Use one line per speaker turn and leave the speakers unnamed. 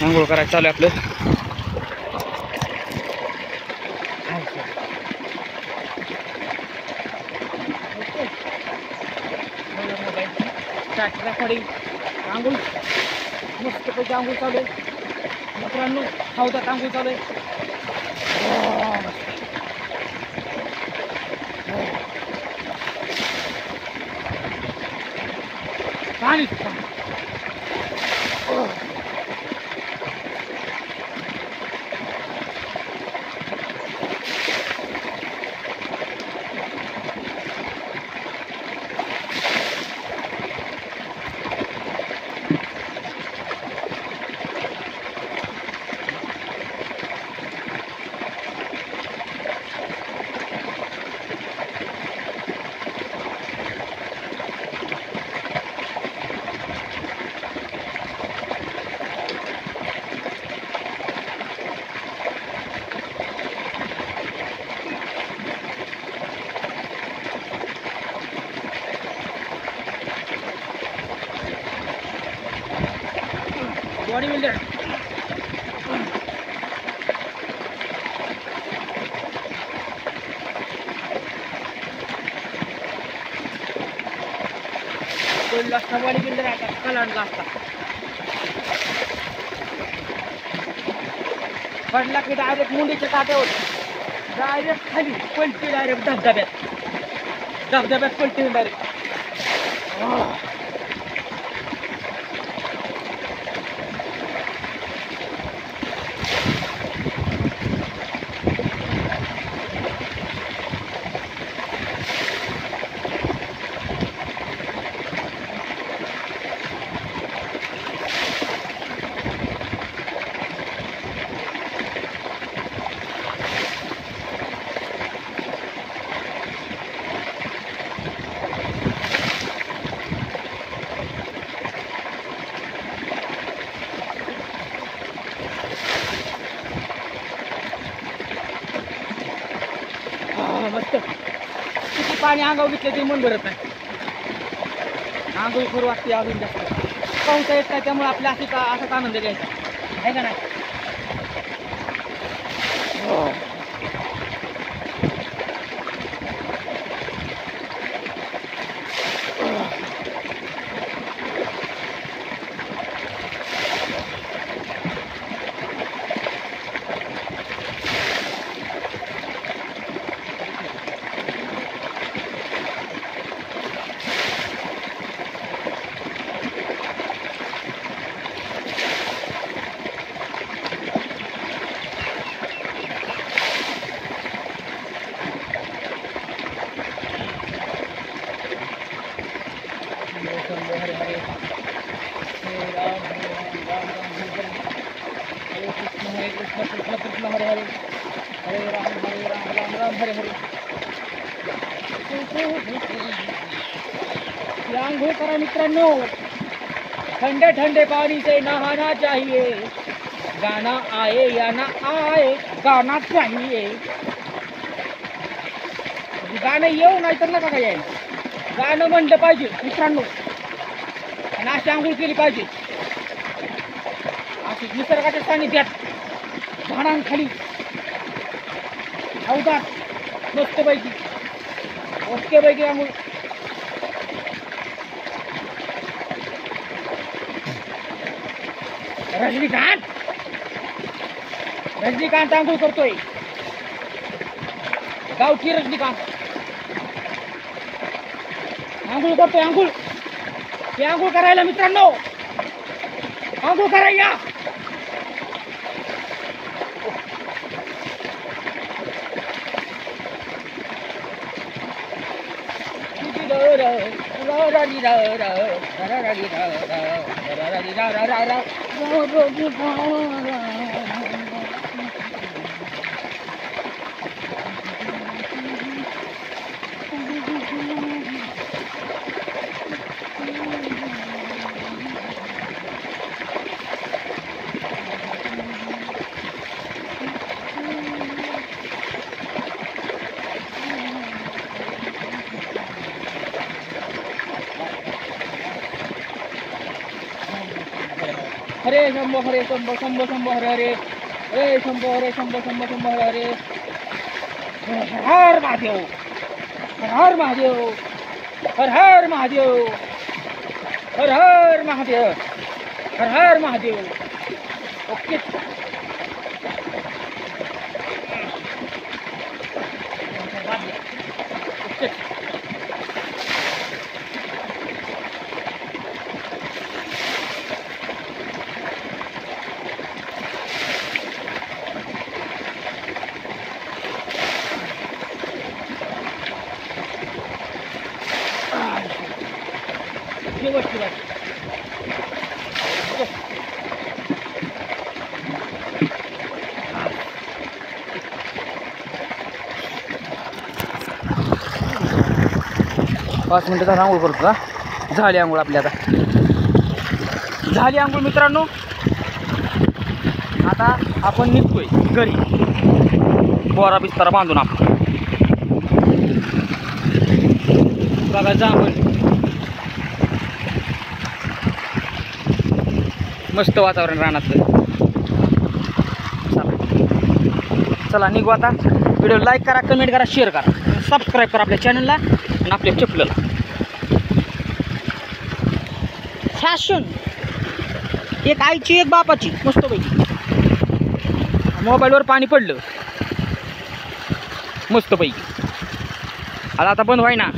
आंघोळ करायचं चालू आहे आपलं. आंघोळ मस्तपैकी आंघोळ चालू आहे मित्रांनो. हौदात आंघोळ चालू आहे. पाणी बॉडी बिल्डर बोललो असता. बॉडी बिल्डर आता कलांडला असता. पडला की डायरेक्ट मुंडीच्या काट्यावर डायरेक्ट खाली पलटी. डायरेक्ट धबधब्यात पलटी डायरेक्ट. मस्त किती पाणी अंगावर घेतलं ते मन भरत नाही. आंघोळ करू वाटते अजून जास्त. पावसा येत नाही त्यामुळे आपल्या असाच आनंद घ्यायचा आहे का नाही. हरे हरे हरे राम राम राम हरे हरे कृष्ण कृष्ण कृष्ण हरे हरे हरे राम राम हरे हरे. आंघोळ करा मित्रांनो. ठंडे ठंडे पानी से नहाना चाहिए. गाना आए या ना आए गाना चाहिए. गाणं येऊ नाही तर नका काय यायला. गाणं म्हणलं पाहिजे मित्रांनो. आणि अशी आंघोळ केली पाहिजे. अशी निसर्गाच्या सानिध्यात झाडांखाली हौदात मस्तपैकी ओकेपैकी आंघोळ. रजनीकांत आंघोळ करतोय. गावठी रजनीकांत आंघोळ करतोय. आंघोळ हे आंघोळ करायला मित्रांनो. आंघोळ करायला हरे शंभो शंभो शंभो हरे हरे हरे शंभो शंभो शंभो हरे हरे हर हर महादेव हर हर महादेव हर हर महादेव हर हर महादेव हर हर महादेव ओके ओके शेवटची बात 5 मिनिटाचा आंघोळ करतो का झाली आंघोळ आपली आता झाली आंघोळ मित्रांनो आता आपण निघतोय घरी बोरा बिस्तारा बांधून आपण बघा जांभळ मस्त वातावरण रानातलं चला निघू आता व्हिडिओ लाईक करा कमेंट करा शेअर करा सबस्क्राईब करा आपल्या चॅनलला आणि आपल्या चपलला फॅशन एक आईची एक बापाची मस्तपैकी मोबाईलवर पाणी पडलं मस्तपैकी आता बंद व्हाय ना